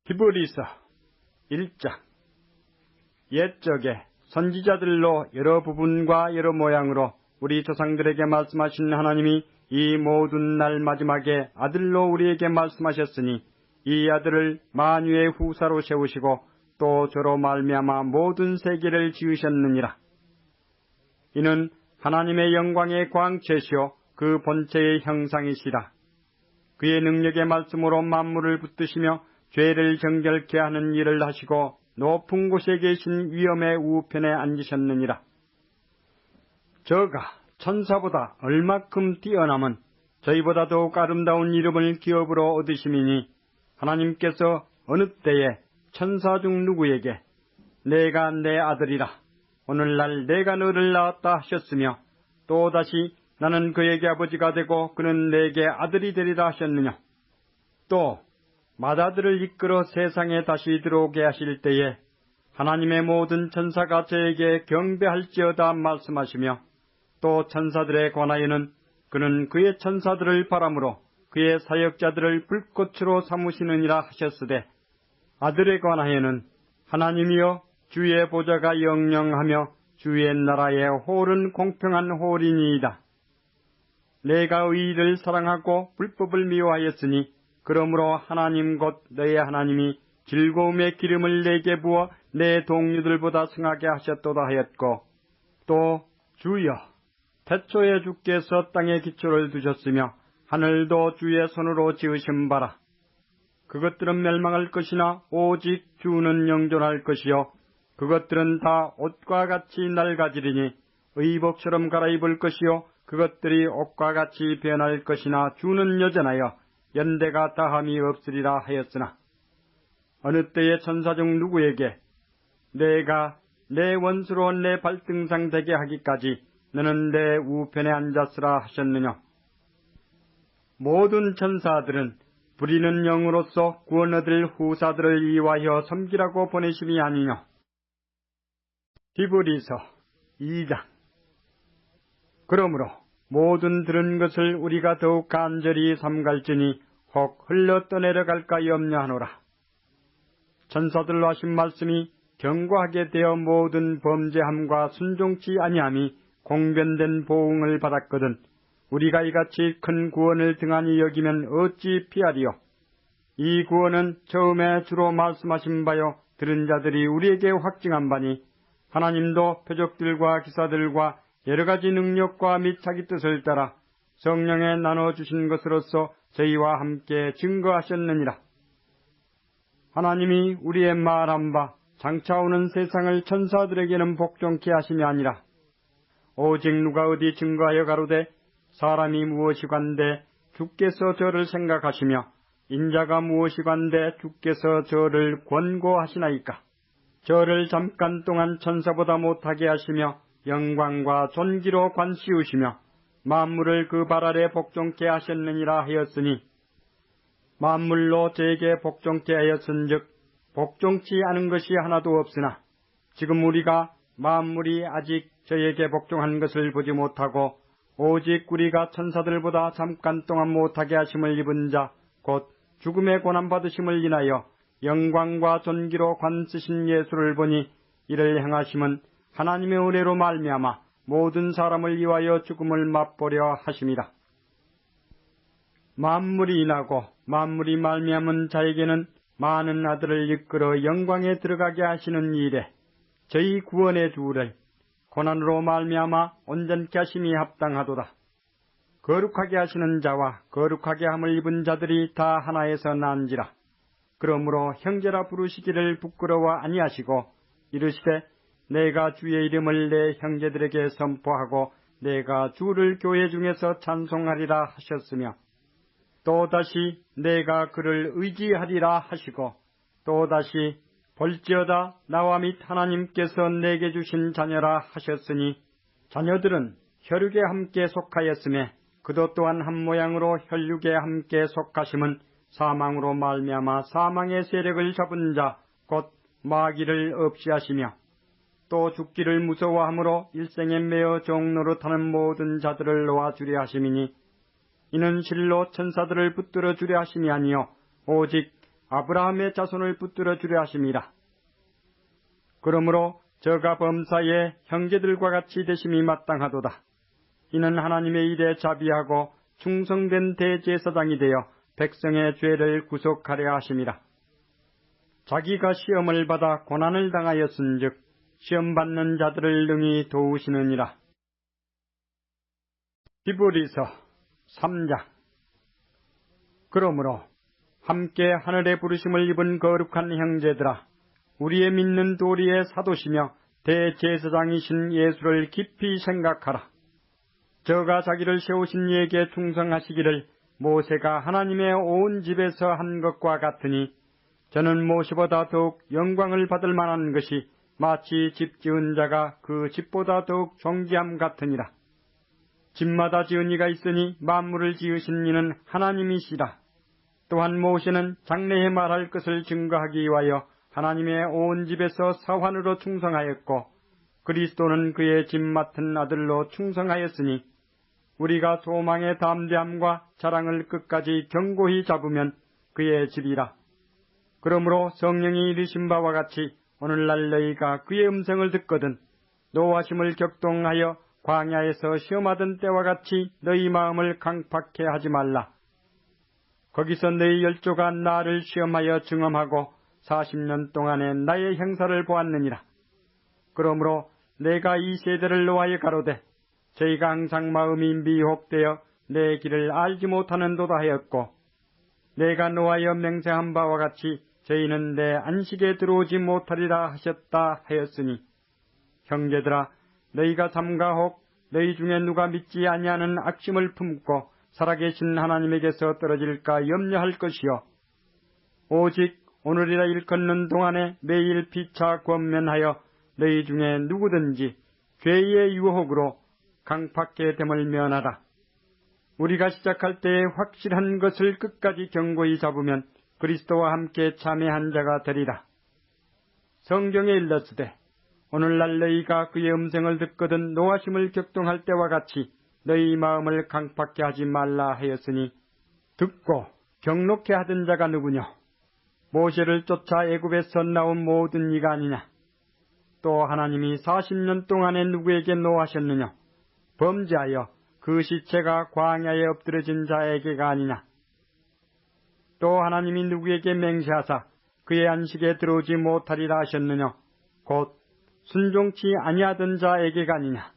히브리서 1장. 옛적에 선지자들로 여러 부분과 여러 모양으로 우리 조상들에게 말씀하신 하나님이 이 모든 날 마지막에 아들로 우리에게 말씀하셨으니 이 아들을 만유의 후사로 세우시고 또 저로 말미암아 모든 세계를 지으셨느니라. 이는 하나님의 영광의 광채시요 그 본체의 형상이시라. 그의 능력의 말씀으로 만물을 붙드시며 죄를 정결케 하는 일을 하시고 높은 곳에 계신 위엄의 우편에 앉으셨느니라. 저가 천사보다 얼마큼 뛰어남은 저희보다 더욱 아름다운 이름을 기업으로 얻으심이니 하나님께서 어느 때에 천사 중 누구에게 내가 내 아들이라 오늘날 내가 너를 낳았다 하셨으며 또다시 나는 그에게 아버지가 되고 그는 내게 아들이 되리라 하셨느냐. 또 맏아들을 이끌어 세상에 다시 들어오게 하실 때에 하나님의 모든 천사가 저에게 경배할지어다 말씀하시며 또 천사들에 관하여는 그는 그의 천사들을 바람으로 그의 사역자들을 불꽃으로 삼으시느니라 하셨으되 아들에 관하여는 하나님이여 주의 보좌가 영영하며 주의 나라의 홀은 공평한 홀이니이다. 내가 의를 사랑하고 불법을 미워하였으니 그러므로 하나님 곧 너의 하나님이 즐거움의 기름을 내게 부어 내 동료들보다 승하게 하셨도다 하였고 또 주여 태초에 주께서 땅에 기초를 두셨으며 하늘도 주의 손으로 지으신 바라. 그것들은 멸망할 것이나 오직 주는 영존할 것이요 그것들은 다 옷과 같이 낡아지리니 의복처럼 갈아입을 것이요 그것들이 옷과 같이 변할 것이나 주는 여전하여 연대가 다함이 없으리라 하였으나 어느 때에 천사 중 누구에게 내가 내 원수로 내 발등상 되게 하기까지 너는 내 우편에 앉았으라 하셨느냐. 모든 천사들은 부리는 영으로서 구원 얻을 후사들을 이와여 섬기라고 보내심이 아니냐. 히브리서 2장. 그러므로 모든 들은 것을 우리가 더욱 간절히 삼갈지니 혹 흘러 떠내려갈까 염려하노라. 천사들로 하신 말씀이 경고하게 되어 모든 범죄함과 순종치 아니함이 공변된 보응을 받았거든 우리가 이같이 큰 구원을 등한히 여기면 어찌 피하리요. 이 구원은 처음에 주로 말씀하신 바요 들은 자들이 우리에게 확증한 바니 하나님도 표적들과 기사들과 여러 가지 능력과 및 자기 뜻을 따라 성령에 나눠주신 것으로서 저희와 함께 증거하셨느니라. 하나님이 우리의 말한 바 장차 오는 세상을 천사들에게는 복종케 하심이 아니라 오직 누가 어디 증거하여 가로되 사람이 무엇이관데 주께서 저를 생각하시며 인자가 무엇이관데 주께서 저를 권고하시나이까. 저를 잠깐 동안 천사보다 못하게 하시며 영광과 존귀로 관씌우시며 만물을 그 발 아래 복종케 하셨느니라 하였으니 만물로 저에게 복종케 하였은즉 복종치 않은 것이 하나도 없으나 지금 우리가 만물이 아직 저에게 복종한 것을 보지 못하고 오직 우리가 천사들보다 잠깐 동안 못하게 하심을 입은 자 곧 죽음의 고난받으심을 인하여 영광과 존귀로 관쓰신 예수를 보니 이를 행하심은 하나님의 은혜로 말미암아 모든 사람을 위하여 죽음을 맛보려 하심이라. 만물이 인하고 만물이 말미암은 자에게는 많은 아들을 이끌어 영광에 들어가게 하시는 일에 저희 구원의 주를 고난으로 말미암아 온전케 하심이 합당하도다. 거룩하게 하시는 자와 거룩하게 함을 입은 자들이 다 하나에서 난지라. 그러므로 형제라 부르시기를 부끄러워 아니하시고 이르시되 내가 주의 이름을 내 형제들에게 선포하고 내가 주를 교회 중에서 찬송하리라 하셨으며 또다시 내가 그를 의지하리라 하시고 또다시 볼지어다 나와 및 하나님께서 내게 주신 자녀라 하셨으니 자녀들은 혈육에 함께 속하였으며 그도 또한 한 모양으로 혈육에 함께 속하심은 사망으로 말미암아 사망의 세력을 잡은 자 곧 마귀를 없이 하시며 또 죽기를 무서워함으로 일생에 매어 종노릇하는 모든 자들을 놓아주려 하심이니 이는 실로 천사들을 붙들어 주려 하심이 아니요 오직 아브라함의 자손을 붙들어 주려 하심이라. 그러므로 저가 범사에 형제들과 같이 되심이 마땅하도다. 이는 하나님의 일에 자비하고 충성된 대제사장이 되어 백성의 죄를 구속하려 하심이라. 자기가 시험을 받아 고난을 당하였은즉 시험받는 자들을 능히 도우시느니라. 히브리서 3장. 그러므로 함께 하늘의 부르심을 입은 거룩한 형제들아, 우리의 믿는 도리의 사도시며 대제사장이신 예수를 깊이 생각하라. 저가 자기를 세우신 이에게 충성하시기를 모세가 하나님의 온 집에서 한 것과 같으니, 저는 모세보다 더욱 영광을 받을 만한 것이 마치 집 지은 자가 그 집보다 더욱 존귀함 같으니라. 집마다 지은 이가 있으니 만물을 지으신 이는 하나님이시라. 또한 모세는 장래에 말할 것을 증거하기 위하여 하나님의 온 집에서 사환으로 충성하였고, 그리스도는 그의 집 맡은 아들로 충성하였으니, 우리가 소망의 담대함과 자랑을 끝까지 견고히 잡으면 그의 집이라. 그러므로 성령이 이르신 바와 같이 오늘날 너희가 그의 음성을 듣거든 노하심을 격동하여 광야에서 시험하던 때와 같이 너희 마음을 강팍해 하지 말라. 거기서 너희 열조가 나를 시험하여 증험하고 40년 동안에 나의 형사를 보았느니라. 그러므로 내가 이 세대를 노하여 가로되 저희가 항상 마음이 미혹되어 내 길을 알지 못하는도다 하였고, 내가 노하여 맹세한 바와 같이 저희는 내 안식에 들어오지 못하리라 하셨다 하였으니, 형제들아, 너희가 삼가 혹 너희 중에 누가 믿지 아니하는 악심을 품고 살아계신 하나님에게서 떨어질까 염려할 것이요, 오직 오늘이라 일컫는 동안에 매일 피차 권면하여 너희 중에 누구든지 죄의 유혹으로 강팍해 됨을 면하라. 우리가 시작할 때에 확실한 것을 끝까지 견고히 잡으면 그리스도와 함께 참여한 자가 되리라. 성경에 일렀으되 오늘날 너희가 그의 음성을 듣거든 노하심을 격동할 때와 같이 너희 마음을 강팍해 하지 말라 하였으니, 듣고 경록해 하던 자가 누구뇨? 모세를 쫓아 애굽에서 나온 모든 이가 아니냐? 또 하나님이 40년 동안에 누구에게 노하셨느냐? 범죄하여 그 시체가 광야에 엎드러진 자에게가 아니냐? 또 하나님이 누구에게 맹세하사 그의 안식에 들어오지 못하리라 하셨느냐? 곧 순종치 아니하던 자에게가 아니냐?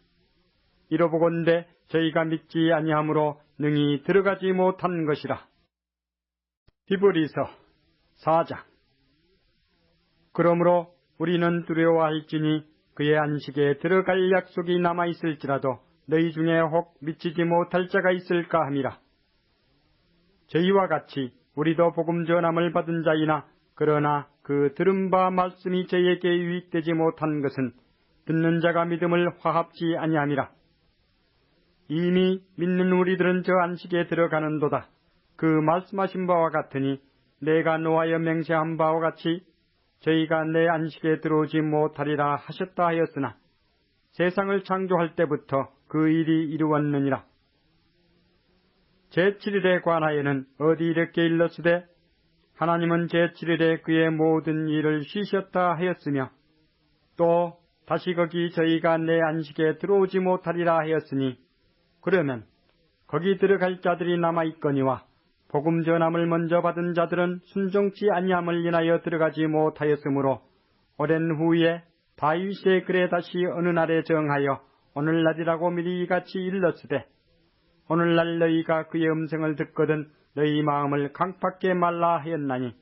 이러보건대 저희가 믿지 아니하므로 능히 들어가지 못한 것이라. 히브리서 4장. 그러므로 우리는 두려워할지니 그의 안식에 들어갈 약속이 남아있을지라도 너희 중에 혹 미치지 못할 자가 있을까 함이라. 저희와 같이 우리도 복음 전함을 받은 자이나, 그러나 그 들은 바 말씀이 저희에게 유익되지 못한 것은 듣는 자가 믿음을 화합지 아니함이라. 이미 믿는 우리들은 저 안식에 들어가는도다. 그 말씀하신 바와 같으니 내가 노하여 맹세한 바와 같이 저희가 내 안식에 들어오지 못하리라 하셨다 하였으나, 세상을 창조할 때부터 그 일이 이루었느니라. 제7일에 관하여는 어디 이렇게 일렀으되 하나님은 제7일에 그의 모든 일을 쉬셨다 하였으며, 또 다시 거기 저희가 내 안식에 들어오지 못하리라 하였으니, 그러면 거기 들어갈 자들이 남아있거니와 복음 전함을 먼저 받은 자들은 순종치 아니함을 인하여 들어가지 못하였으므로, 오랜 후에 다윗의 글에 다시 어느 날에 정하여 오늘날이라고 미리 이같이 일렀으되, 오늘날 너희가 그의 음성을 듣거든 너희 마음을 강팍해 말라 하였나니,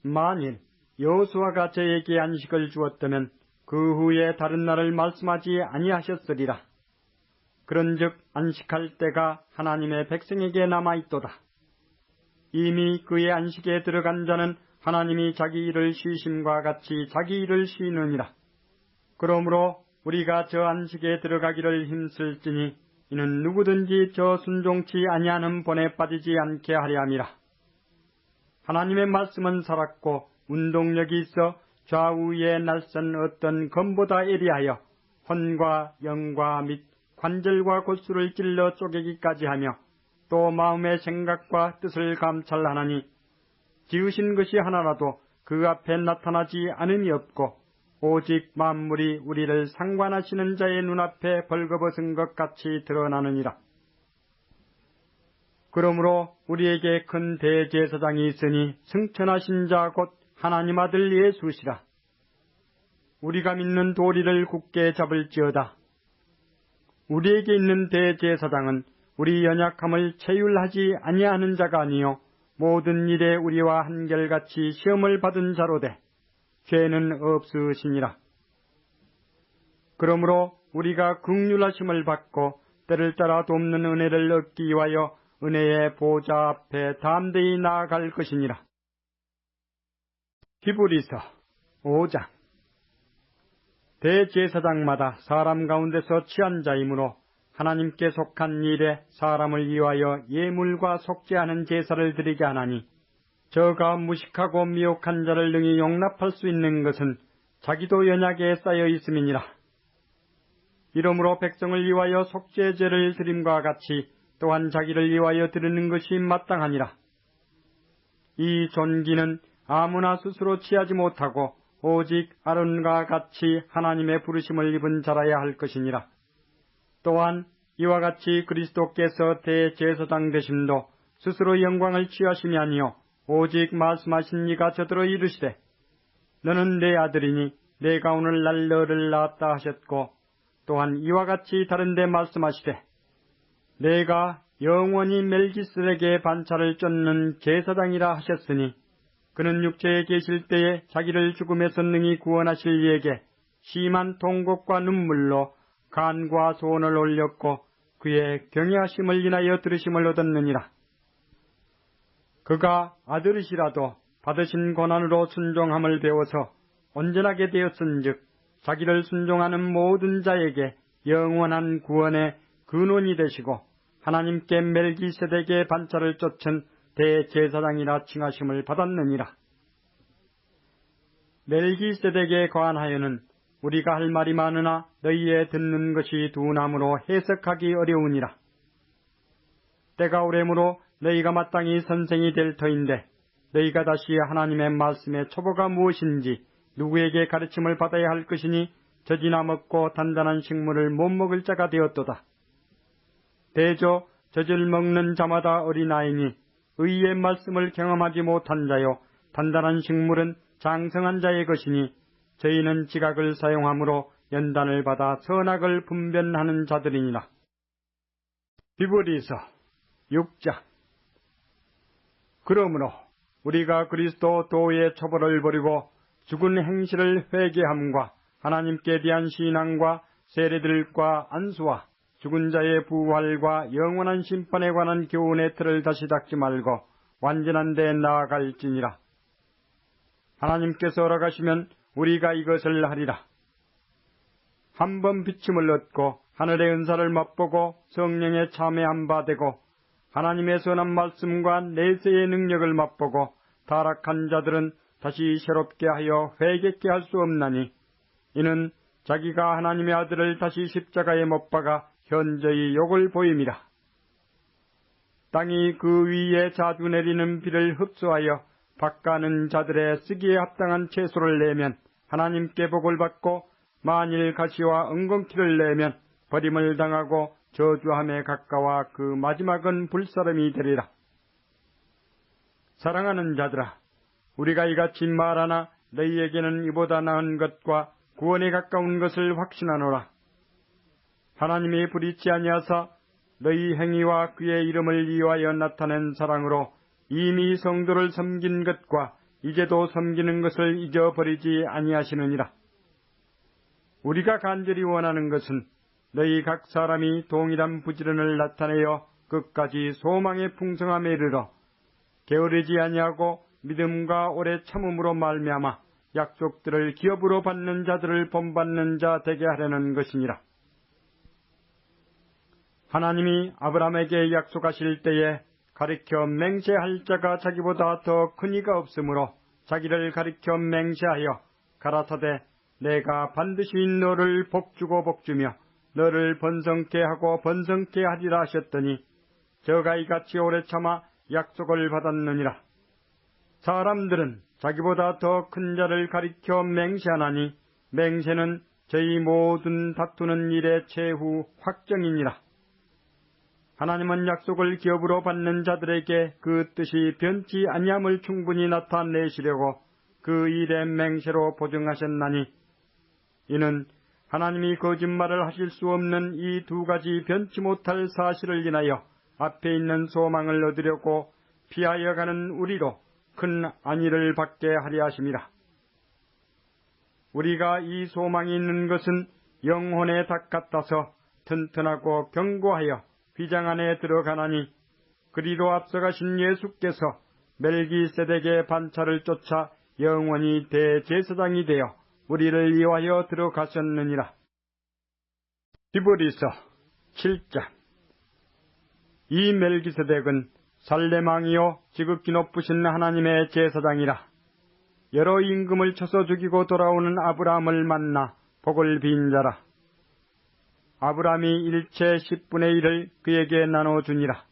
만일 여호수아가 저에게 안식을 주었다면 그 후에 다른 날을 말씀하지 아니하셨으리라. 그런즉 안식할 때가 하나님의 백성에게 남아있도다. 이미 그의 안식에 들어간 자는 하나님이 자기 일을 쉬심과 같이 자기 일을 쉬느니라. 그러므로 우리가 저 안식에 들어가기를 힘쓸지니 이는 누구든지 저 순종치 아니하는 본에 빠지지 않게 하려 함이라. 하나님의 말씀은 살았고 운동력이 있어 좌우에 날선 어떤 검보다 예리하여 혼과 영과 및 관절과 골수를 찔러 쪼개기까지 하며 또 마음의 생각과 뜻을 감찰하나니, 지으신 것이 하나라도 그 앞에 나타나지 않음이 없고 오직 만물이 우리를 상관하시는 자의 눈앞에 벌거벗은 것 같이 드러나느니라. 그러므로 우리에게 큰 대제사장이 있으니 승천하신 자 곧 하나님 아들 예수시라. 우리가 믿는 도리를 굳게 잡을지어다. 우리에게 있는 대제사장은 우리 연약함을 체휼하지 아니하는 자가 아니요 모든 일에 우리와 한결같이 시험을 받은 자로되 죄는 없으시니라. 그러므로 우리가 긍휼하심을 받고 때를 따라 돕는 은혜를 얻기 위하여 은혜의 보좌 앞에 담대히 나아갈 것이니라. 히브리서 5장. 대제사장마다 사람 가운데서 취한 자이므로 하나님께 속한 일에 사람을 위하여 예물과 속죄하는 제사를 드리게 하나니 저가 무식하고 미혹한 자를 능히 용납할 수 있는 것은 자기도 연약에 쌓여 있음이니라. 이러므로 백성을 위하여 속죄제를 드림과 같이 또한 자기를 위하여 드리는 것이 마땅하니라. 이 존귀는 아무나 스스로 취하지 못하고 오직 아론과 같이 하나님의 부르심을 입은 자라야 할 것이니라. 또한 이와 같이 그리스도께서 대제사장 되심도 스스로 영광을 취하심이 아니요 오직 말씀하신 이가 저더러 이르시되 너는 내 아들이니 내가 오늘날 너를 낳았다 하셨고 또한 이와 같이 다른 데 말씀하시되 내가 영원히 멜기스덱의 반차를 쫓는 제사장이라 하셨으니 그는 육체에 계실 때에 자기를 죽음에서 능히 구원하실 이에게 심한 통곡과 눈물로 간과 소원을 올렸고 그의 경외하심을 인하여 들으심을 얻었느니라. 그가 아들이시라도 받으신 고난으로 순종함을 배워서 온전하게 되었은즉 자기를 순종하는 모든 자에게 영원한 구원의 근원이 되시고 하나님께 멜기세덱의 반차를 쫓은 대제사장이라 칭하심을 받았느니라. 멜기세덱에 관하여는 우리가 할 말이 많으나 너희의 듣는 것이 둔함으로 해석하기 어려우니라. 때가 오래므로 너희가 마땅히 선생이 될 터인데 너희가 다시 하나님의 말씀의 초보가 무엇인지 누구에게 가르침을 받아야 할 것이니 젖이나 먹고 단단한 식물을 못 먹을 자가 되었도다. 대저 젖을 먹는 자마다 어린아이니 의의 말씀을 경험하지 못한 자요 단단한 식물은 장성한 자의 것이니 저희는 지각을 사용함으로 연단을 받아 선악을 분별하는 자들이니라. 히브리서 6장. 그러므로 우리가 그리스도 도의 처벌을 버리고 죽은 행실을 회개함과 하나님께 대한 신앙과 세례들과 안수와 죽은 자의 부활과 영원한 심판에 관한 교훈의 틀을 다시 닦지 말고 완전한 데 나아갈지니라. 하나님께서 허락하시면 우리가 이것을 하리라. 한 번 비침을 얻고 하늘의 은사를 맛보고 성령에 참여한 바 되고 하나님의 선한 말씀과 내세의 능력을 맛보고 타락한 자들은 다시 새롭게 하여 회개케 할 수 없나니 이는 자기가 하나님의 아들을 다시 십자가에 못 박아 현저히 욕을 보임이라. 땅이 그 위에 자주 내리는 비를 흡수하여 밭가는 자들의 쓰기에 합당한 채소를 내면 하나님께 복을 받고 만일 가시와 엉겅퀴를 내면 버림을 당하고 저주함에 가까워 그 마지막은 불사름이 되리라. 사랑하는 자들아, 우리가 이같이 말하나 너희에게는 이보다 나은 것과 구원에 가까운 것을 확신하노라. 하나님이 불의치 아니하사 너희 행위와 그의 이름을 위하여 나타낸 사랑으로 이미 성도를 섬긴 것과 이제도 섬기는 것을 잊어버리지 아니하시느니라. 우리가 간절히 원하는 것은 너희 각 사람이 동일한 부지런을 나타내어 끝까지 소망의 풍성함에 이르러 게으르지 아니하고 믿음과 오래 참음으로 말미암아 약속들을 기업으로 받는 자들을 본받는 자 되게 하려는 것이니라. 하나님이 아브라함에게 약속하실 때에 가리켜 맹세할 자가 자기보다 더 큰 이가 없으므로 자기를 가리켜 맹세하여 가라사대 내가 반드시 너를 복주고 복주며 너를 번성케 하고 번성케 하리라 하셨더니 저가 이같이 오래 참아 약속을 받았느니라. 사람들은 자기보다 더 큰 자를 가리켜 맹세하나니 맹세는 저희 모든 다투는 일의 최후 확정이니라. 하나님은 약속을 기업으로 받는 자들에게 그 뜻이 변치 아니함을 충분히 나타내시려고 그 일의 맹세로 보증하셨나니 이는 하나님이 거짓말을 하실 수 없는 이 두 가지 변치 못할 사실을 인하여 앞에 있는 소망을 얻으려고 피하여 가는 우리로 큰 안위를 받게 하려 하심이라. 우리가 이 소망이 있는 것은 영혼의 닭 같아서 튼튼하고 견고하여 휘장 안에 들어가나니 그리로 앞서가신 예수께서 멜기세덱의 반차를 쫓아 영원히 대제사장이 되어 우리를 위하여 들어가셨느니라. 히브리서 7장. 이 멜기세덱은 살렘 왕이요 지극히 높으신 하나님의 제사장이라. 여러 임금을 쳐서 죽이고 돌아오는 아브라함을 만나 복을 빈 자라. 아브라함이 일체 10분의 1을 그에게 나눠주니라.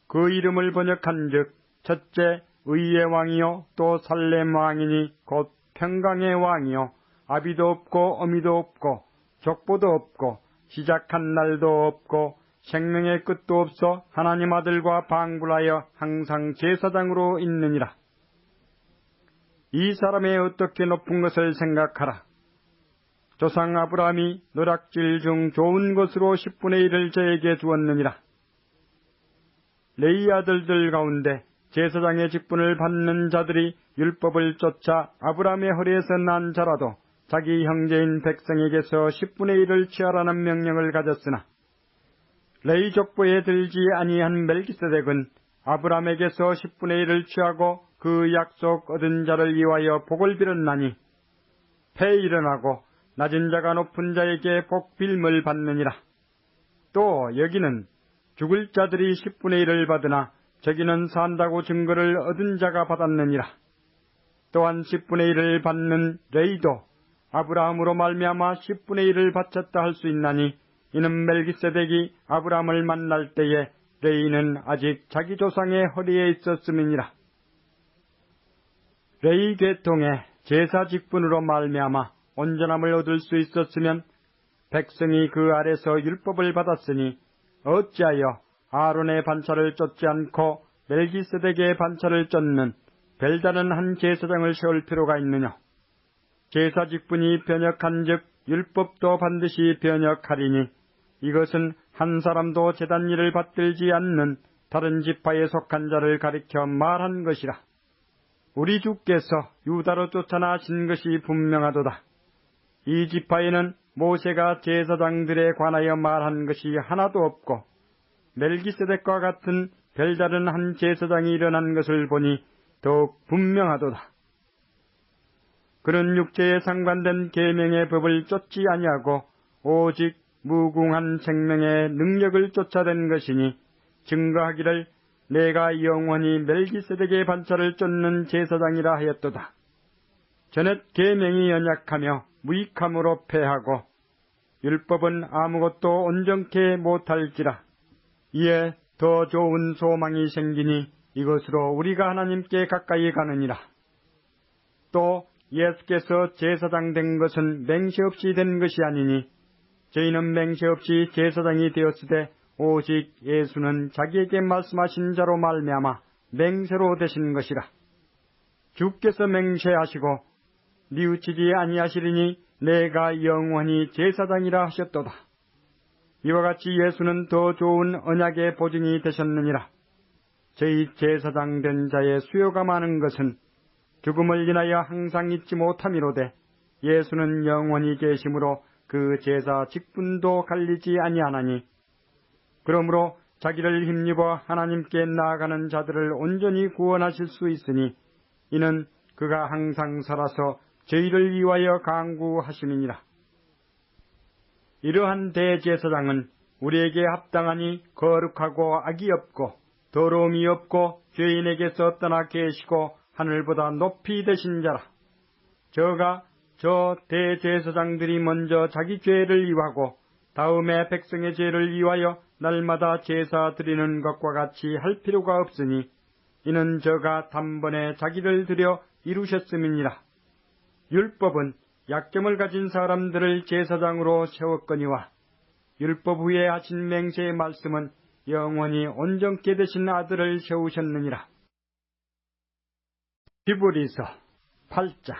그 이름을 번역한즉 첫째 의의 왕이요 또 살렘 왕이니 곧 평강의 왕이요 아비도 없고 어미도 없고 족보도 없고 시작한 날도 없고 생명의 끝도 없어 하나님 아들과 방불하여 항상 제사장으로 있느니라. 이 사람의 어떻게 높은 것을 생각하라. 조상 아브라함이 노략질 중 좋은 것으로 10분의 1을 저에게 주었느니라. 레위 아들들 가운데 제사장의 직분을 받는 자들이 율법을 쫓아 아브라함의 허리에서 난 자라도 자기 형제인 백성에게서 10분의 1을 취하라는 명령을 가졌으나 레위 족보에 들지 아니한 멜기세덱은 아브라함에게서 10분의 1을 취하고 그 약속 얻은 자를 위하여 복을 빌었나니 패 일어나고 낮은 자가 높은 자에게 복 빌물 받느니라. 또 여기는 죽을 자들이 10분의 1을 받으나 저기는 산다고 증거를 얻은 자가 받았느니라. 또한 10분의 1을 받는 레이도 아브라함으로 말미암아 10분의 1을 바쳤다 할 수 있나니 이는 멜기세덱이 아브라함을 만날 때에 레이는 아직 자기 조상의 허리에 있었음이니라. 레이 계통의 제사 직분으로 말미암아 온전함을 얻을 수 있었으면 백성이 그 아래서 율법을 받았으니 어찌하여 아론의 반차를 쫓지 않고 멜기세덱의 반차를 쫓는 별다른 한 제사장을 세울 필요가 있느냐. 제사 직분이 변역한즉 율법도 반드시 변역하리니 이것은 한 사람도 제단 일을 받들지 않는 다른 지파에 속한 자를 가리켜 말한 것이라. 우리 주께서 유다로 쫓아나신 것이 분명하도다. 이 지파에는 모세가 제사장들에 관하여 말한 것이 하나도 없고 멜기세덱과 같은 별다른 한 제사장이 일어난 것을 보니 더욱 분명하도다. 그는 육체에 상관된 계명의 법을 쫓지 아니하고 오직 무궁한 생명의 능력을 쫓아낸 것이니 증거하기를 내가 영원히 멜기세덱의 반차를 쫓는 제사장이라 하였도다. 전에 계명이 연약하며 무익함으로 패하고 율법은 아무것도 온전케 못할지라. 이에 더 좋은 소망이 생기니 이것으로 우리가 하나님께 가까이 가느니라. 또 예수께서 제사장 된 것은 맹세 없이 된 것이 아니니 저희는 맹세 없이 제사장이 되었으되 오직 예수는 자기에게 말씀하신 자로 말미암아 맹세로 되신 것이라. 주께서 맹세하시고 뉘우치지 아니하시리니 내가 영원히 제사장이라 하셨도다. 이와 같이 예수는 더 좋은 언약의 보증이 되셨느니라. 저희 제사장 된 자의 수요가 많은 것은 죽음을 인하여 항상 잊지 못함이로되 예수는 영원히 계심으로 그 제사 직분도 갈리지 아니하나니 그러므로 자기를 힘입어 하나님께 나아가는 자들을 온전히 구원하실 수 있으니 이는 그가 항상 살아서 저희를 위하여 강구하심이니라. 이러한 대제사장은 우리에게 합당하니 거룩하고 악이 없고 더러움이 없고 죄인에게서 떠나 계시고 하늘보다 높이 되신 자라. 저가 저 대제사장들이 먼저 자기 죄를 이하고 다음에 백성의 죄를 위하여 날마다 제사 드리는 것과 같이 할 필요가 없으니 이는 저가 단번에 자기를 들여 이루셨음이니라. 율법은 약점을 가진 사람들을 제사장으로 세웠거니와 율법 후에 하신 맹세의 말씀은 영원히 온전케 되신 아들을 세우셨느니라. 히브리서 8장.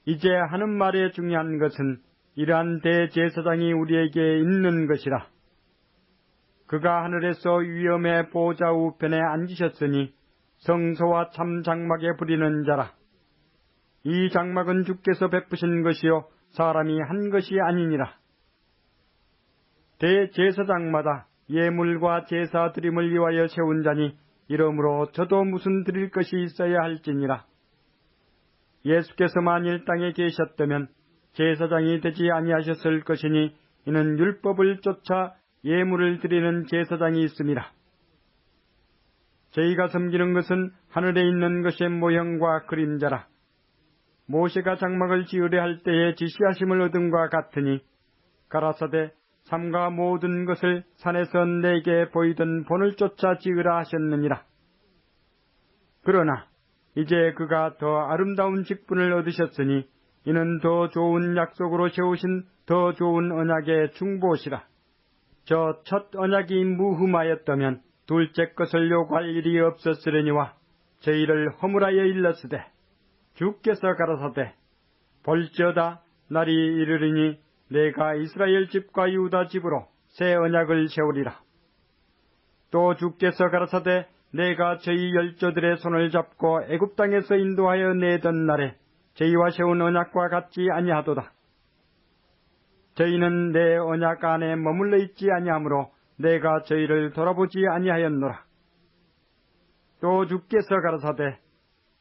이제 하는 말의 중요한 것은 이러한 대제사장이 우리에게 있는 것이라. 그가 하늘에서 위엄의 보좌 우편에 앉으셨으니 성소와 참 장막에 부리는 자라. 이 장막은 주께서 베푸신 것이요 사람이 한 것이 아니니라. 대제사장마다 예물과 제사 드림을 위하여 세운 자니 이러므로 저도 무슨 드릴 것이 있어야 할지니라. 예수께서 만일 땅에 계셨다면 제사장이 되지 아니하셨을 것이니 이는 율법을 쫓아 예물을 드리는 제사장이 있음이라. 저희가 섬기는 것은 하늘에 있는 것의 모형과 그림자라. 모세가 장막을 지으려 할 때에 지시하심을 얻음과 같으니 가라사대 삼가 모든 것을 산에서 내게 보이던 본을 쫓아 지으라 하셨느니라. 그러나 이제 그가 더 아름다운 직분을 얻으셨으니 이는 더 좋은 약속으로 세우신 더 좋은 언약의 중보시라. 저 첫 언약이 무흠하였다면 둘째 것을 요구할 일이 없었으려니와 저희를 허물하여 일렀으되 주께서 가라사대 볼지어다 날이 이르리니 내가 이스라엘 집과 유다 집으로 새 언약을 세우리라. 또 주께서 가라사대 내가 저희 열조들의 손을 잡고 애굽 땅에서 인도하여 내던 날에 저희와 세운 언약과 같지 아니하도다. 저희는 내 언약 안에 머물러 있지 아니하므로 내가 저희를 돌아보지 아니하였노라. 또 주께서 가라사대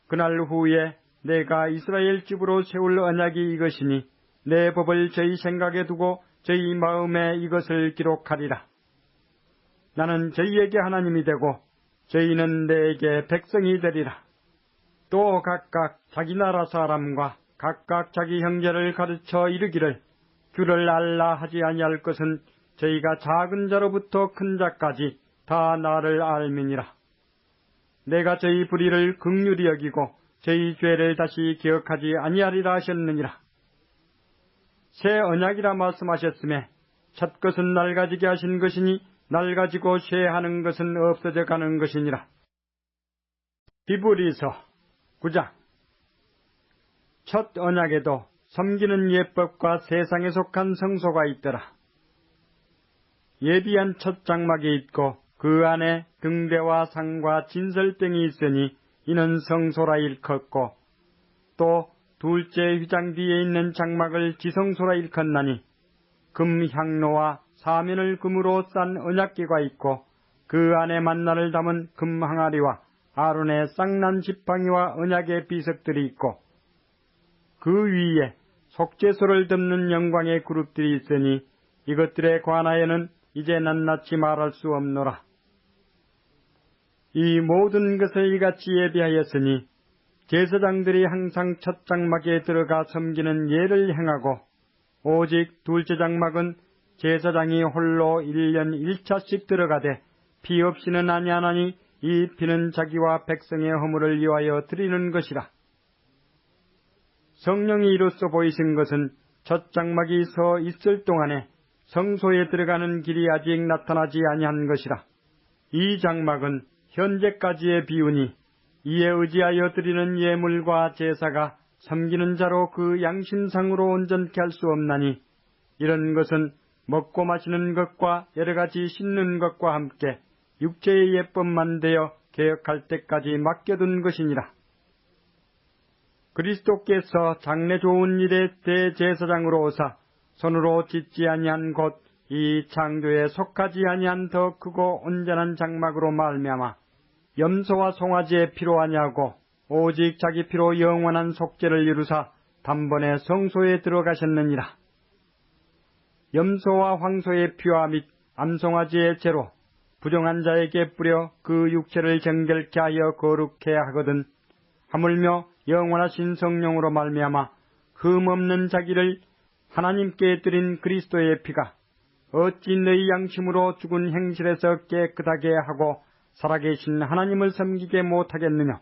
그날 후에 내가 이스라엘 집으로 세울 언약이 이것이니 내 법을 저희 생각에 두고 저희 마음에 이것을 기록하리라. 나는 저희에게 하나님이 되고 저희는 내게 백성이 되리라. 또 각각 자기 나라 사람과 각각 자기 형제를 가르쳐 이르기를 주를 알라 하지 아니할 것은 저희가 작은 자로부터 큰 자까지 다 나를 알미니라. 내가 저희 불의를 긍휼히 여기고 저희 죄를 다시 기억하지 아니하리라 하셨느니라. 새 언약이라 말씀하셨음에 첫 것은 낡아지게 하신 것이니 낡아지고 쇠하는 것은 없어져 가는 것이니라. 히브리서 9장. 첫 언약에도 섬기는 예법과 세상에 속한 성소가 있더라. 예비한 첫 장막이 있고 그 안에 등대와 상과 진설병이 있으니 이는 성소라 일컫고 또 둘째 휘장 뒤에 있는 장막을 지성소라 일컫나니 금 향로와 사면을 금으로 싼 언약궤가 있고 그 안에 만나를 담은 금 항아리와 아론의 쌍난 지팡이와 언약의 비석들이 있고 그 위에 속죄소를 덮는 영광의 그룹들이 있으니 이것들에 관하여는 이제 낱낱이 말할 수 없노라. 이 모든 것을 이같이 예비하였으니 제사장들이 항상 첫 장막에 들어가 섬기는 예를 행하고 오직 둘째 장막은 제사장이 홀로 1년 1차씩 들어가되 피 없이는 아니하나니 이 피는 자기와 백성의 허물을 위하여 드리는 것이라. 성령이 이로써 보이신 것은 첫 장막이 서 있을 동안에 성소에 들어가는 길이 아직 나타나지 아니한 것이라. 이 장막은 현재까지의 비유니 이에 의지하여 드리는 예물과 제사가 섬기는 자로 그 양심상으로 온전케 할 수 없나니 이런 것은 먹고 마시는 것과 여러 가지 씻는 것과 함께 육체의 예법만 되어 개혁할 때까지 맡겨둔 것이니라. 그리스도께서 장래 좋은 일의 대제사장으로 오사 손으로 짓지 아니한 곳 이 창조에 속하지 아니한 더 크고 온전한 장막으로 말미암아 염소와 송아지의 피로 아니하고 오직 자기 피로 영원한 속죄를 이루사 단번에 성소에 들어가셨느니라. 염소와 황소의 피와 및 암송아지의 죄로 부정한 자에게 뿌려 그 육체를 정결케 하여 거룩해 하거든 하물며 영원하신 성령으로 말미암아 흠없는 자기를 하나님께 드린 그리스도의 피가 어찌 너희 양심으로 죽은 행실에서 깨끗하게 하고 살아계신 하나님을 섬기게 못하겠느냐?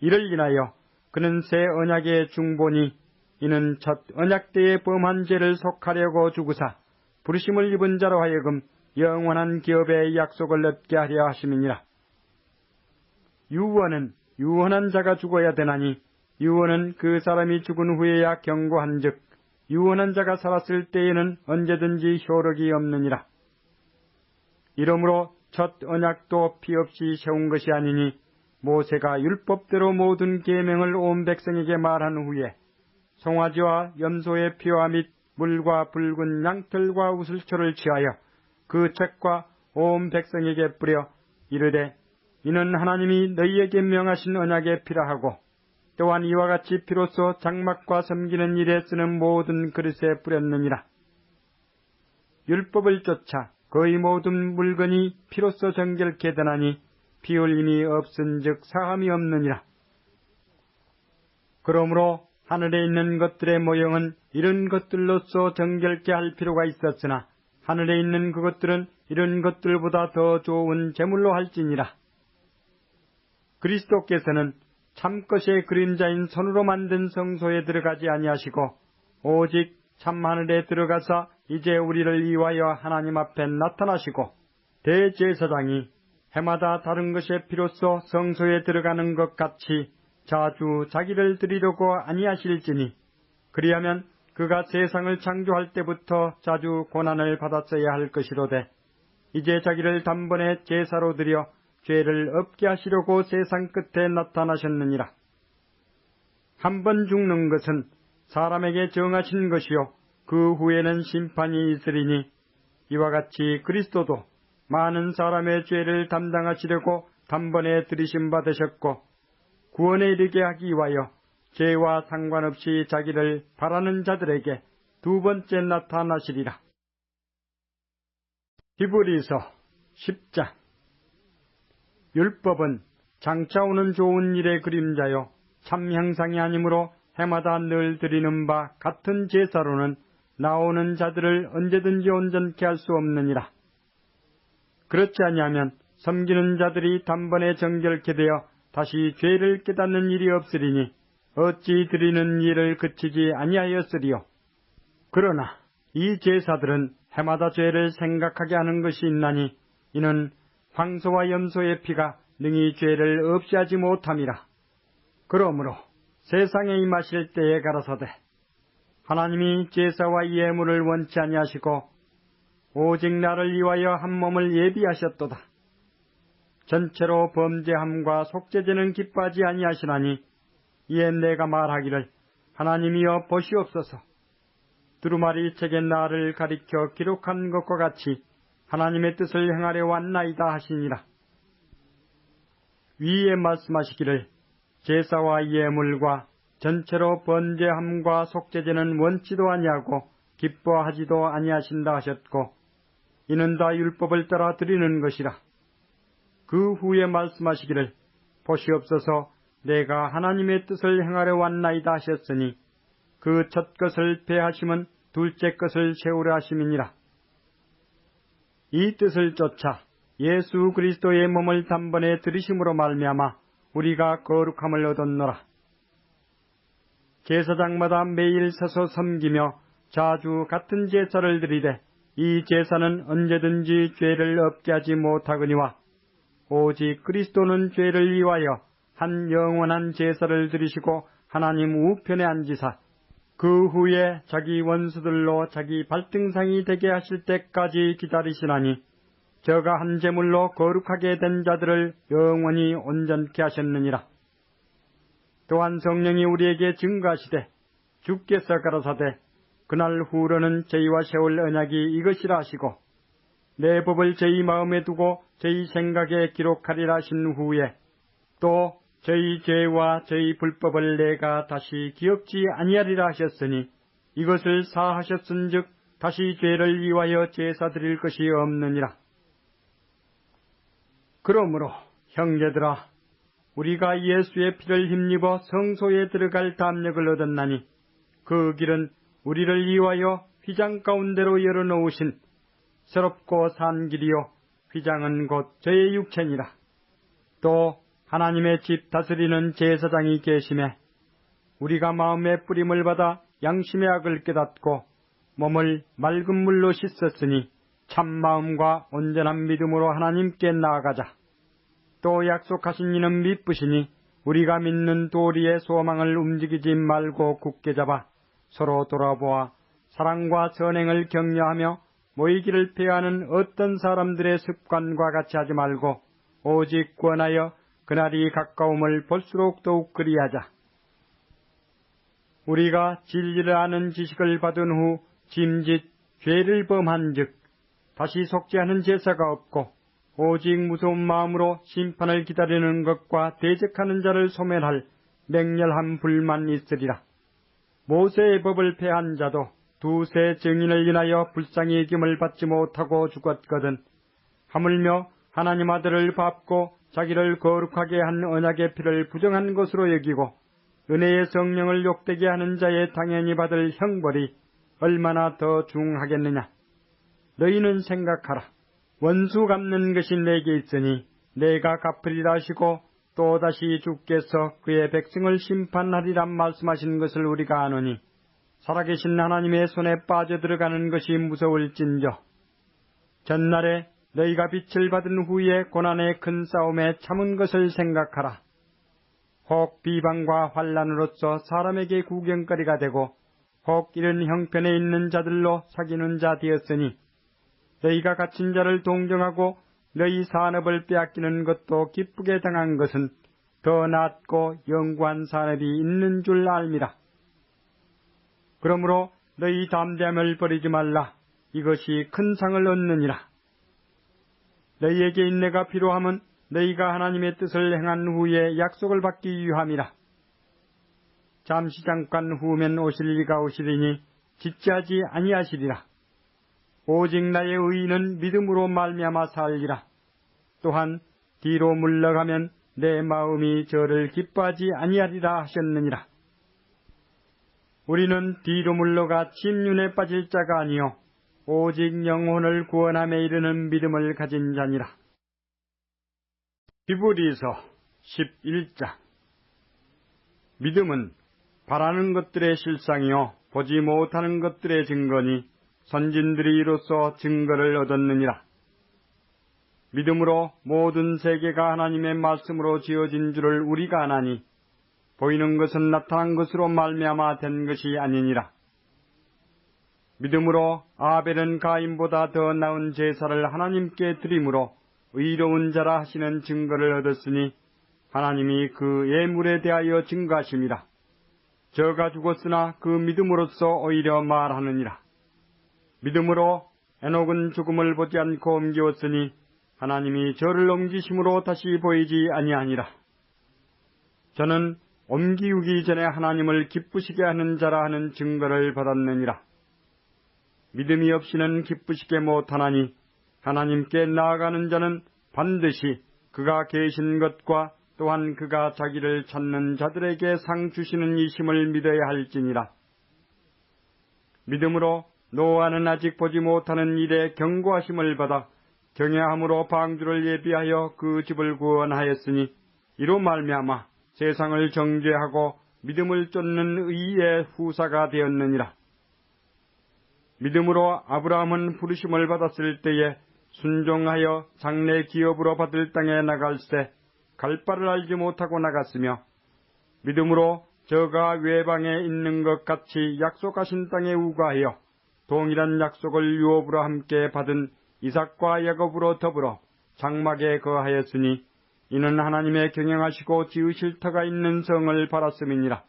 이를 인하여 그는 새 언약의 중보니 이는 첫 언약 때의 범한 죄를 속하려고 주구사 부르심을 입은 자로 하여금 영원한 기업의 약속을 얻게 하려 하심이니라. 유언은 유언한 자가 죽어야 되나니 유언은 그 사람이 죽은 후에야 경고한즉 유언한 자가 살았을 때에는 언제든지 효력이 없느니라. 이러므로 첫 언약도 피 없이 세운 것이 아니니 모세가 율법대로 모든 계명을 온 백성에게 말한 후에 송아지와 염소의 피와 및 물과 붉은 양털과 우슬초를 취하여 그 책과 온 백성에게 뿌려 이르되 이는 하나님이 너희에게 명하신 언약의 피라 하고 또한 이와 같이 피로써 장막과 섬기는 일에 쓰는 모든 그릇에 뿌렸느니라. 율법을 쫓아 거의 모든 물건이 피로써 정결케 되나니 피 흘림이 없은즉 사함이 없느니라. 그러므로 하늘에 있는 것들의 모형은 이런 것들로서 정결케 할 필요가 있었으나 하늘에 있는 그것들은 이런 것들보다 더 좋은 제물로 할지니라. 그리스도께서는 참것의 그림자인 손으로 만든 성소에 들어가지 아니하시고 오직 참하늘에 들어가사 이제 우리를 위하여 하나님 앞에 나타나시고 대제사장이 해마다 다른 것의 피로써 성소에 들어가는 것 같이 자주 자기를 드리려고 아니하실지니 그리하면 그가 세상을 창조할 때부터 자주 고난을 받았어야 할 것이로되 이제 자기를 단번에 제사로 드려 죄를 없게 하시려고 세상 끝에 나타나셨느니라. 한 번 죽는 것은 사람에게 정하신 것이요 그 후에는 심판이 있으리니 이와 같이 그리스도도 많은 사람의 죄를 담당하시려고 단번에 들이심 받으셨고 구원에 이르게 하기 위하여 죄와 상관없이 자기를 바라는 자들에게 두 번째 나타나시리라. 히브리서 10장. 율법은 장차 오는 좋은 일의 그림자요 참 형상이 아니므로 해마다 늘 드리는 바 같은 제사로는 나오는 자들을 언제든지 온전케 할 수 없느니라. 그렇지 아니하면 섬기는 자들이 단번에 정결케 되어 다시 죄를 깨닫는 일이 없으리니 어찌 드리는 일을 그치지 아니하였으리요. 그러나 이 제사들은 해마다 죄를 생각하게 하는 것이 있나니 이는 황소와 염소의 피가 능히 죄를 없이 하지 못함이라. 그러므로 세상에 임하실 때에 가라사대 하나님이 제사와 예물을 원치 아니하시고 오직 나를 위하여 한 몸을 예비하셨도다. 전체로 범죄함과 속죄제는 기뻐하지 아니하시나니 이에 내가 말하기를 하나님이여 보시옵소서. 두루마리 책에 나를 가리켜 기록한 것과 같이 하나님의 뜻을 행하려 왔나이다 하시니라. 위에 말씀하시기를 제사와 예물과 전체로 번제함과 속죄제는 원치도 아니하고 기뻐하지도 아니하신다 하셨고 이는 다 율법을 따라 드리는 것이라. 그 후에 말씀하시기를 보시옵소서 내가 하나님의 뜻을 행하려 왔나이다 하셨으니 그 첫 것을 폐하심은 둘째 것을 세우려 하심이니라. 이 뜻을 쫓아 예수 그리스도의 몸을 단번에 들이심으로 말미암아 우리가 거룩함을 얻었노라. 제사장마다 매일 서서 섬기며 자주 같은 제사를 드리되 이 제사는 언제든지 죄를 없게 하지 못하거니와 오직 그리스도는 죄를 위하여 한 영원한 제사를 드리시고 하나님 우편에 앉으사 그 후에 자기 원수들로 자기 발등상이 되게 하실 때까지 기다리시나니 저가 한 제물로 거룩하게 된 자들을 영원히 온전케 하셨느니라. 또한 성령이 우리에게 증거하시되 주께서 가라사대 그날 후로는 저희와 세울 언약이 이것이라 하시고 내 법을 저희 마음에 두고 저희 생각에 기록하리라 하신 후에 또 저희 죄와 저희 불법을 내가 다시 기억지 아니하리라 하셨으니 이것을 사하셨은즉 다시 죄를 위하여 제사 드릴 것이 없느니라. 그러므로 형제들아 우리가 예수의 피를 힘입어 성소에 들어갈 담력을 얻었나니 그 길은 우리를 위하여 휘장 가운데로 열어놓으신 새롭고 산 길이요 휘장은 곧 저의 육체니라. 또 하나님의 집 다스리는 제사장이 계심에 우리가 마음의 뿌림을 받아 양심의 악을 깨닫고 몸을 맑은 물로 씻었으니 참 마음과 온전한 믿음으로 하나님께 나아가자. 또 약속하신 이는 미쁘시니 우리가 믿는 도리의 소망을 움직이지 말고 굳게 잡아 서로 돌아보아 사랑과 선행을 격려하며 모이기를 피하는 어떤 사람들의 습관과 같이 하지 말고 오직 권하여 그날이 가까움을 볼수록 더욱 그리하자. 우리가 진리를 아는 지식을 받은 후 짐짓 죄를 범한즉 다시 속죄하는 제사가 없고 오직 무서운 마음으로 심판을 기다리는 것과 대적하는 자를 소멸할 맹렬한 불만 있으리라. 모세의 법을 폐한 자도 두세 증인을 인하여 불쌍히 여김을 받지 못하고 죽었거든. 하물며 하나님 아들을 밟고 자기를 거룩하게 한 언약의 피를 부정한 것으로 여기고 은혜의 성령을 욕되게 하는 자의 당연히 받을 형벌이 얼마나 더 중하겠느냐. 너희는 생각하라. 원수 갚는 것이 내게 있으니 내가 갚으리라 하시고 또다시 주께서 그의 백성을 심판하리란 말씀하신 것을 우리가 아노니 살아계신 하나님의 손에 빠져들어가는 것이 무서울진저. 전날에 너희가 빛을 받은 후에 고난의 큰 싸움에 참은 것을 생각하라. 혹 비방과 환란으로서 사람에게 구경거리가 되고 혹 이런 형편에 있는 자들로 사귀는 자 되었으니 너희가 갇힌 자를 동정하고 너희 산업을 빼앗기는 것도 기쁘게 당한 것은 더 낫고 영구한 산업이 있는 줄 알미라. 그러므로 너희 담대함을 버리지 말라. 이것이 큰 상을 얻느니라. 너희에게 인내가 필요함은 너희가 하나님의 뜻을 행한 후에 약속을 받기 위함이라. 잠시 잠깐 후면 오실 이가 오시리니 지체하지 아니하시리라. 오직 나의 의인은 믿음으로 말미암아 살리라. 또한 뒤로 물러가면 내 마음이 저를 기뻐하지 아니하리라 하셨느니라. 우리는 뒤로 물러가 침륜에 빠질 자가 아니요 오직 영혼을 구원함에 이르는 믿음을 가진 자니라. 히브리서 11장. 믿음은 바라는 것들의 실상이요 보지 못하는 것들의 증거니 선진들이 이로써 증거를 얻었느니라. 믿음으로 모든 세계가 하나님의 말씀으로 지어진 줄을 우리가 아나니 보이는 것은 나타난 것으로 말미암아 된 것이 아니니라. 믿음으로 아벨은 가인보다 더 나은 제사를 하나님께 드림으로 의로운 자라 하시는 증거를 얻었으니 하나님이 그 예물에 대하여 증거하심이라. 저가 죽었으나 그 믿음으로써 오히려 말하느니라. 믿음으로 에녹은 죽음을 보지 않고 옮기었으니 하나님이 저를 옮기심으로 다시 보이지 아니하니라. 저는 옮기우기 전에 하나님을 기쁘시게 하는 자라 하는 증거를 받았느니라. 믿음이 없이는 기쁘시게 못하나니 하나님께 나아가는 자는 반드시 그가 계신 것과 또한 그가 자기를 찾는 자들에게 상 주시는 이심을 믿어야 할지니라. 믿음으로 노아는 아직 보지 못하는 일에 경고하심을 받아 경외함으로 방주를 예비하여 그 집을 구원하였으니 이로 말미암아 세상을 정죄하고 믿음을 쫓는 의의 후사가 되었느니라. 믿음으로 아브라함은 부르심을 받았을 때에 순종하여 장래 기업으로 받을 땅에 나갈새 갈 바를 알지 못하고 나갔으며 믿음으로 저가 외방에 있는 것 같이 약속하신 땅에 우거하여 동일한 약속을 유업으로 함께 받은 이삭과 야곱으로 더불어 장막에 거하였으니 이는 하나님의 경영하시고 지으실 터가 있는 성을 바랐음이니라.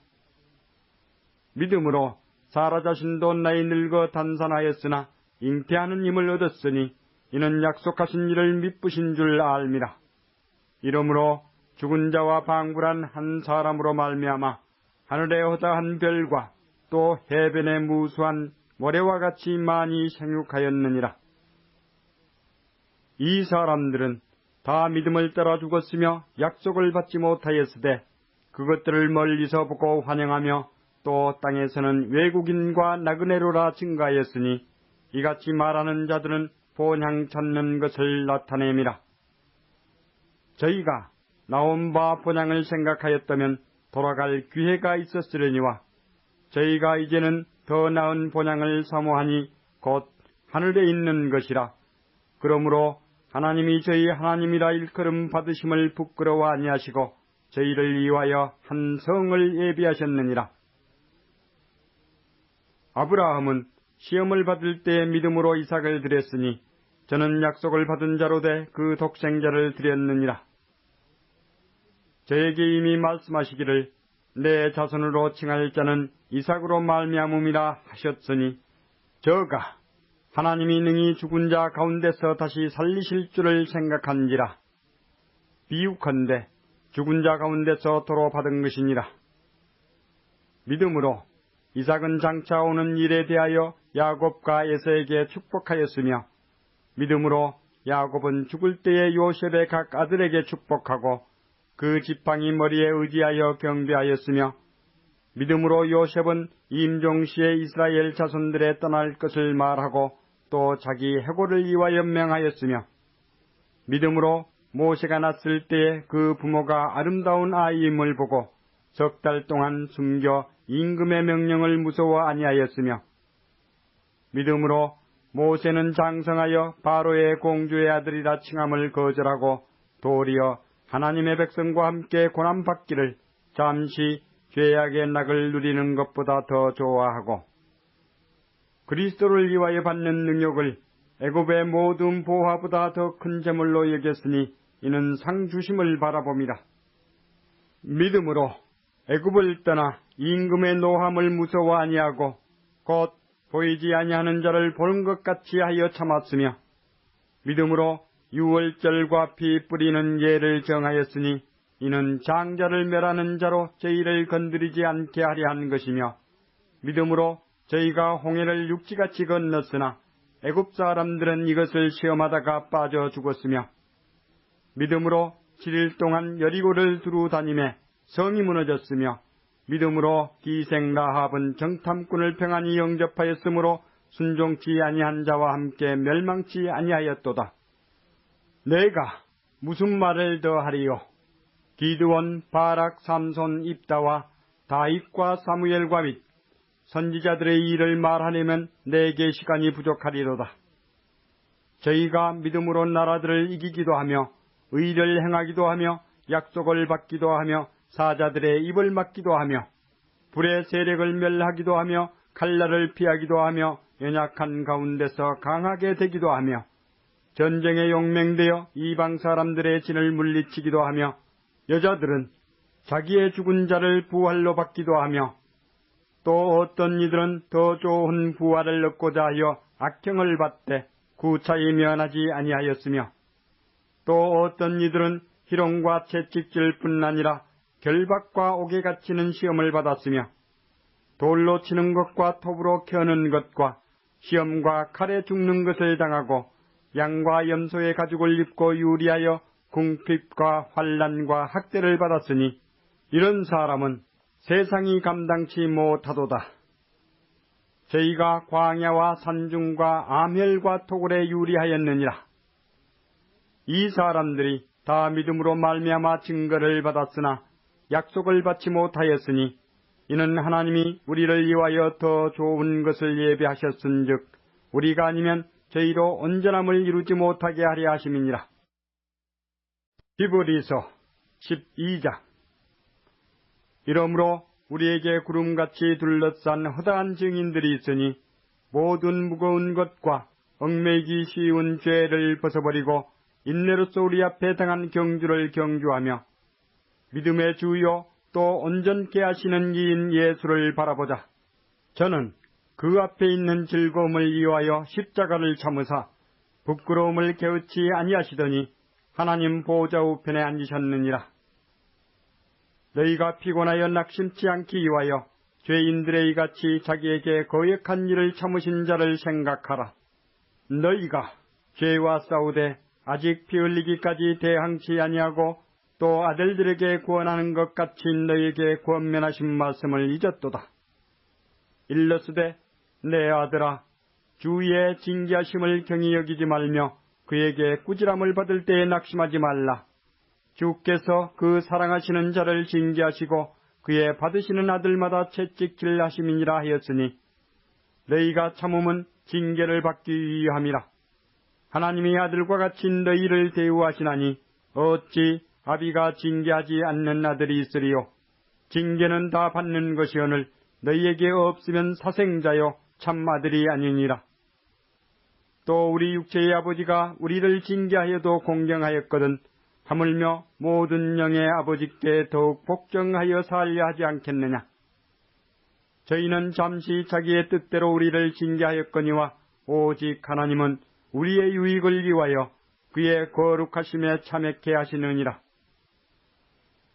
믿음으로 사라 자신도 나이 늙어 단산하였으나 잉태하는 힘을 얻었으니 이는 약속하신 일을 미쁘신 줄 알미라. 이러므로 죽은 자와 방불한 한 사람으로 말미암아 하늘에 허다한 별과 또 해변에 무수한 모래와 같이 많이 생육하였느니라. 이 사람들은 다 믿음을 따라 죽었으며 약속을 받지 못하였으되 그것들을 멀리서 보고 환영하며 또 땅에서는 외국인과 나그네로라 증가하였으니 이같이 말하는 자들은 본향 찾는 것을 나타냄이라. 저희가 나온 바 본향을 생각하였다면 돌아갈 기회가 있었으려니와 저희가 이제는 더 나은 본향을 사모하니 곧 하늘에 있는 것이라. 그러므로 하나님이 저희 하나님이라 일컬음 받으심을 부끄러워 아니하시고 저희를 위하여 한 성을 예비하셨느니라. 아브라함은 시험을 받을 때 믿음으로 이삭을 드렸으니 저는 약속을 받은 자로 돼 그 독생자를 드렸느니라. 저에게 이미 말씀하시기를 내 자손으로 칭할 자는 이삭으로 말미암음이라 하셨으니 저가 하나님이 능히 죽은 자 가운데서 다시 살리실 줄을 생각한지라. 비유컨대 죽은 자 가운데서 도로 받은 것이니라. 믿음으로 이삭은 장차 오는 일에 대하여 야곱과 에서에게 축복하였으며 믿음으로 야곱은 죽을 때에 요셉의 각 아들에게 축복하고 그 지팡이 머리에 의지하여 경배하였으며 믿음으로 요셉은 임종시에 이스라엘 자손들에 떠날 것을 말하고 또 자기 해고를 위하여 명하였으며 믿음으로 모세가 났을 때에 그 부모가 아름다운 아이임을 보고 석 달 동안 숨겨 임금의 명령을 무서워 아니하였으며 믿음으로 모세는 장성하여 바로의 공주의 아들이라 칭함을 거절하고 도리어 하나님의 백성과 함께 고난받기를 잠시 죄악의 낙을 누리는 것보다 더 좋아하고 그리스도를 위하여 받는 능력을 애굽의 모든 보화보다 더 큰 재물로 여겼으니 이는 상 주심을 바라봅니다. 믿음으로 애굽을 떠나 임금의 노함을 무서워 아니하고 곧 보이지 아니하는 자를 보는 것 같이 하여 참았으며 믿음으로 유월절과 피 뿌리는 예를 정하였으니 이는 장자를 멸하는 자로 저희를 건드리지 않게 하려 한 것이며 믿음으로 저희가 홍해를 육지같이 건넜으나 애굽 사람들은 이것을 시험하다가 빠져 죽었으며 믿음으로 7일 동안 여리고를 두루 다니매 성이 무너졌으며 믿음으로 기생 라합은 정탐꾼을 평안히 영접하였으므로 순종치 아니한 자와 함께 멸망치 아니하였도다. 내가 무슨 말을 더하리요? 기드온, 바락, 삼손, 입다와 다윗과 사무엘과 및 선지자들의 일을 말하려면 내게 시간이 부족하리로다. 저희가 믿음으로 나라들을 이기기도 하며 의를 행하기도 하며 약속을 받기도 하며 사자들의 입을 막기도 하며 불의 세력을 멸하기도 하며 칼날을 피하기도 하며 연약한 가운데서 강하게 되기도 하며 전쟁에 용맹되어 이방 사람들의 진을 물리치기도 하며 여자들은 자기의 죽은 자를 부활로 받기도 하며 또 어떤 이들은 더 좋은 부활을 얻고자 하여 악행을 받되 구차히 면하지 아니하였으며 또 어떤 이들은 희롱과 채찍질 뿐 아니라 결박과 옥에 갇히는 시험을 받았으며 돌로 치는 것과 톱으로 켜는 것과 시험과 칼에 죽는 것을 당하고 양과 염소의 가죽을 입고 유리하여 궁핍과 환난과 학대를 받았으니 이런 사람은 세상이 감당치 못하도다. 저희가 광야와 산중과 암혈과 토굴에 유리하였느니라. 이 사람들이 다 믿음으로 말미암아 증거를 받았으나 약속을 받지 못하였으니 이는 하나님이 우리를 위하여 더 좋은 것을 예비하셨은즉 우리가 아니면 저희로 온전함을 이루지 못하게 하려 하심이니라. 히브리서 12장. 이러므로 우리에게 구름같이 둘러싼 허다한 증인들이 있으니 모든 무거운 것과 얽매이기 쉬운 죄를 벗어버리고 인내로서 우리 앞에 당한 경주를 경주하며 믿음의 주요 또 온전케 하시는 이인 예수를 바라보자. 저는 그 앞에 있는 즐거움을 위하여 십자가를 참으사 부끄러움을 게으치 아니하시더니 하나님 보좌 우편에 앉으셨느니라. 너희가 피곤하여 낙심치 않기 위하여 죄인들의 이같이 자기에게 거역한 일을 참으신 자를 생각하라. 너희가 죄와 싸우되 아직 피 흘리기까지 대항치 아니하고 또 아들들에게 구원하는 것 같이 너희에게 권면하신 말씀을 잊었도다. 일러스되 내 아들아 주의 징계하심을 경히 여기지 말며 그에게 꾸지람을 받을 때에 낙심하지 말라. 주께서 그 사랑하시는 자를 징계하시고 그의 받으시는 아들마다 채찍질 하심이니라 하였으니 너희가 참음은 징계를 받기 위함이라. 하나님이 아들과 같이 너희를 대우하시나니 어찌 아비가 징계하지 않는 아들이 있으리요. 징계는 다 받는 것이오늘 너희에게 없으면 사생자요 참 아들이 아니니라. 또 우리 육체의 아버지가 우리를 징계하여도 공경하였거든 하물며 모든 영의 아버지께 더욱 복종하여 살려 하지 않겠느냐. 저희는 잠시 자기의 뜻대로 우리를 징계하였거니와 오직 하나님은 우리의 유익을 위하여 그의 거룩하심에 참여케 하시느니라.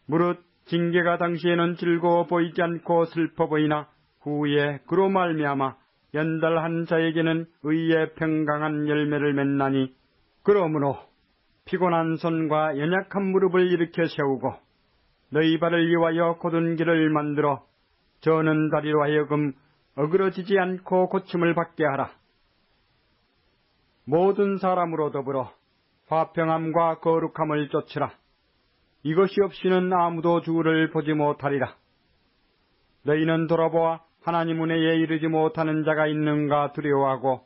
무릇 징계가 당시에는 즐거워 보이지 않고 슬퍼 보이나 후에 그로 말미암아 연달한 자에게는 의의 평강한 열매를 맺나니 그러므로 피곤한 손과 연약한 무릎을 일으켜 세우고 너희 발을 위하여 곧은 길을 만들어 저는 다리로 하여금 어그러지지 않고 고침을 받게 하라. 모든 사람으로 더불어 화평함과 거룩함을 쫓으라. 이것이 없이는 아무도 주를 보지 못하리라. 너희는 돌아보아 하나님 은혜에 이르지 못하는 자가 있는가 두려워하고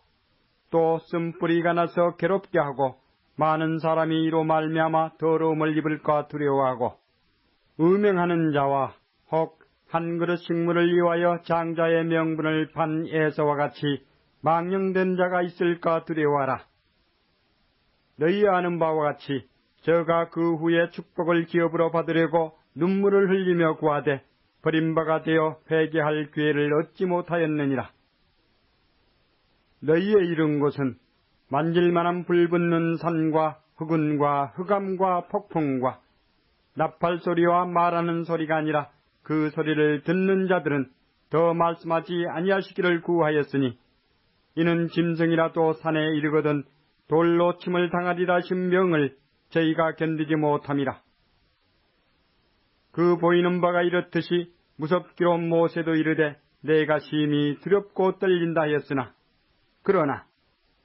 또 쓴뿌리가 나서 괴롭게 하고 많은 사람이 이로 말미암아 더러움을 입을까 두려워하고 음행하는 자와 혹 한 그릇 식물을 위하여 장자의 명분을 판 에서와 같이 망령된 자가 있을까 두려워하라. 너희 아는 바와 같이 저가 그 후에 축복을 기업으로 받으려고 눈물을 흘리며 구하되 버림바가 되어 회개할 기회를 얻지 못하였느니라. 너희의 이른 곳은 만질만한 불붙는 산과 흑운과 흑암과 폭풍과 나팔소리와 말하는 소리가 아니라 그 소리를 듣는 자들은 더 말씀하지 아니하시기를 구하였으니 이는 짐승이라도 산에 이르거든 돌로 침을 당하리라 하신 명을 저희가 견디지 못함이라. 그 보이는 바가 이렇듯이 무섭기로 모세도 이르되 내가 심히 두렵고 떨린다 하였으나 그러나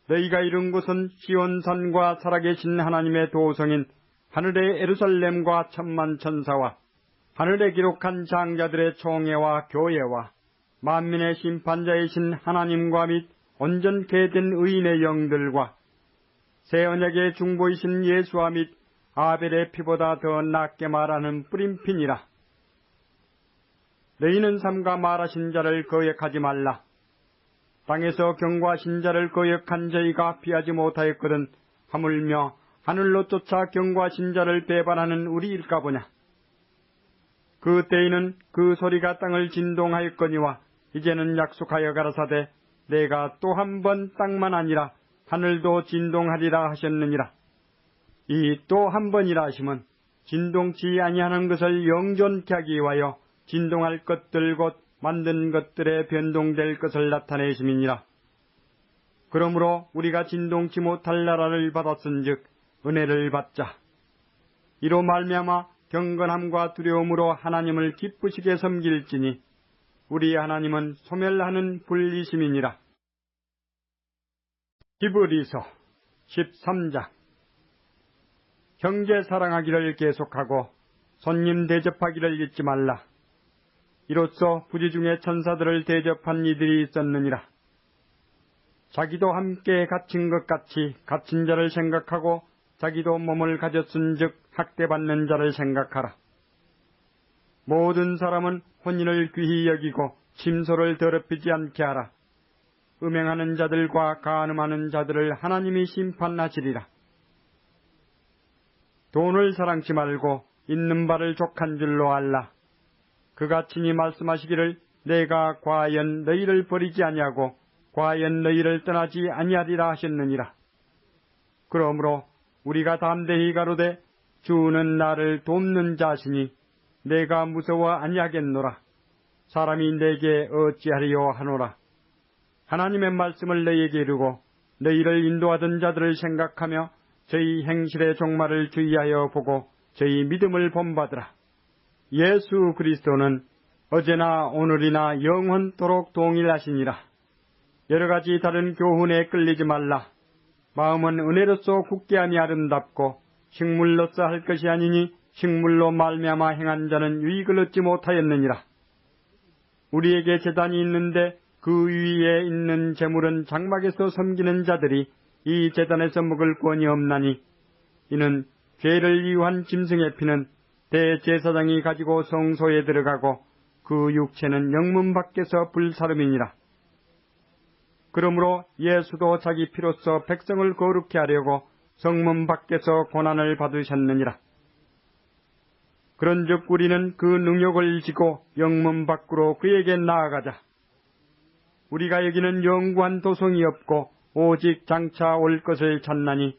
너희가 이룬 곳은 시온산과 살아계신 하나님의 도성인 하늘의 예루살렘과 천만 천사와 하늘에 기록한 장자들의 총회와 교회와 만민의 심판자이신 하나님과 및 온전케 된 의인의 영들과 새 언약의 중보이신 예수와 및 아벨의 피보다 더 낫게 말하는 뿌림핀이라. 너희는 삼가 말하신 자를 거역하지 말라. 땅에서 경고하신 자를 거역한 저희가 피하지 못하였거든 하물며 하늘로 쫓아 경고하신 자를 배반하는 우리일까 보냐. 그 때에는 그 소리가 땅을 진동하였거니와 이제는 약속하여 가라사대 내가 또 한 번 땅만 아니라 하늘도 진동하리라 하셨느니라. 이 또 한 번이라 하심은 진동치 아니하는 것을 영존케 하기 위하여 진동할 것들 곧 만든 것들에 변동될 것을 나타내심이니라. 그러므로 우리가 진동치 못할 나라를 받았은즉 은혜를 받자. 이로 말미암아 경건함과 두려움으로 하나님을 기쁘시게 섬길지니 우리 하나님은 소멸하는 불이심이니라. 히브리서 13장. 형제 사랑하기를 계속하고 손님 대접하기를 잊지 말라. 이로써 부지 중에 천사들을 대접한 이들이 있었느니라. 자기도 함께 갇힌 것 같이 갇힌 자를 생각하고 자기도 몸을 가졌은즉 학대받는 자를 생각하라. 모든 사람은 혼인을 귀히 여기고 침소를 더럽히지 않게 하라. 음행하는 자들과 간음하는 자들을 하나님이 심판하시리라. 돈을 사랑치 말고 있는 바를 족한 줄로 알라. 그가 친히 말씀하시기를 내가 과연 너희를 버리지 아니하고 과연 너희를 떠나지 아니하리라 하셨느니라. 그러므로 우리가 담대히 가로되 주는 나를 돕는 자시니 내가 무서워 아니하겠노라. 사람이 내게 어찌하리요 하노라. 하나님의 말씀을 너희에게 이르고 너희를 인도하던 자들을 생각하며 저희 행실의 종말을 주의하여 보고 저희 믿음을 본받으라. 예수 그리스도는 어제나 오늘이나 영원토록 동일하시니라. 여러 가지 다른 교훈에 끌리지 말라. 마음은 은혜로서 굳게함이 아름답고 식물로서 할 것이 아니니 식물로 말미암아 행한 자는 유익을 얻지 못하였느니라. 우리에게 제단이 있는데 그 위에 있는 제물은 장막에서 섬기는 자들이 이 제단에서 먹을 권이 없나니 이는 죄를 이유한 짐승의 피는 대제사장이 가지고 성소에 들어가고 그 육체는 영문 밖에서 불사름이니라. 그러므로 예수도 자기 피로써 백성을 거룩케 하려고 성문 밖에서 고난을 받으셨느니라. 그런즉 우리는 그 능욕을 지고 영문 밖으로 그에게 나아가자. 우리가 여기는 영구한 도성이 없고 오직 장차 올 것을 찾나니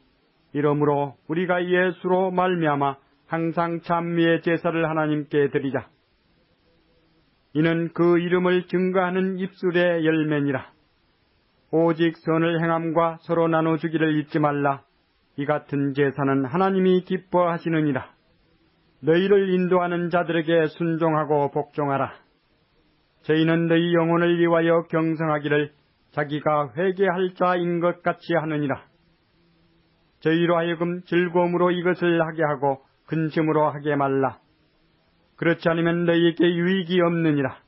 이러므로 우리가 예수로 말미암아 항상 찬미의 제사를 하나님께 드리자. 이는 그 이름을 증거하는 입술의 열매니라. 오직 선을 행함과 서로 나눠주기를 잊지 말라. 이 같은 제사는 하나님이 기뻐하시느니라. 너희를 인도하는 자들에게 순종하고 복종하라. 저희는 너희 영혼을 위하여 경성하기를 자기가 회개할 자인 것 같이 하느니라. 저희로 하여금 즐거움으로 이것을 하게 하고 근심으로 하게 말라. 그렇지 않으면 너희에게 유익이 없느니라.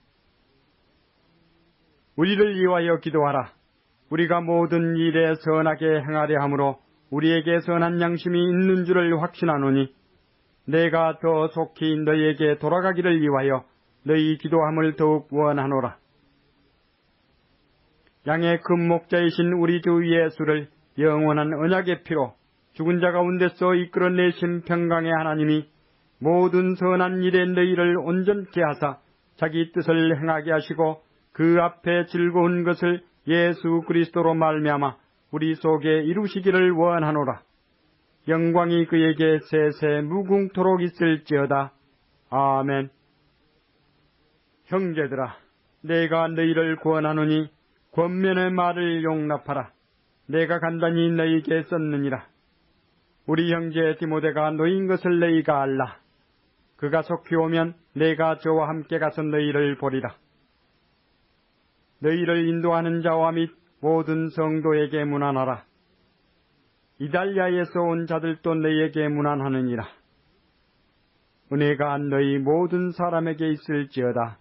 우리를 위하여 기도하라. 우리가 모든 일에 선하게 행하려 함으로 우리에게 선한 양심이 있는 줄을 확신하노니 내가 더 속히 너희에게 돌아가기를 위하여 너희 기도함을 더욱 원하노라. 양의 큰 목자이신 우리 주 예수를 영원한 언약의 피로 죽은 자 가운데서 이끌어내신 평강의 하나님이 모든 선한 일에 너희를 온전케 하사 자기 뜻을 행하게 하시고 그 앞에 즐거운 것을 예수 그리스도로 말미암아 우리 속에 이루시기를 원하노라. 영광이 그에게 세세 무궁토록 있을지어다. 아멘. 형제들아, 내가 너희를 구원하노니 권면의 말을 용납하라. 내가 간단히 너희에게 썼느니라. 우리 형제 디모데가 노인 것을 너희가 알라. 그가 속히 오면 내가 저와 함께 가서 너희를 보리라. 너희를 인도하는 자와 및 모든 성도에게 문안하라. 이달리아에서 온 자들도 너희에게 문안하느니라. 은혜가 너희 모든 사람에게 있을지어다.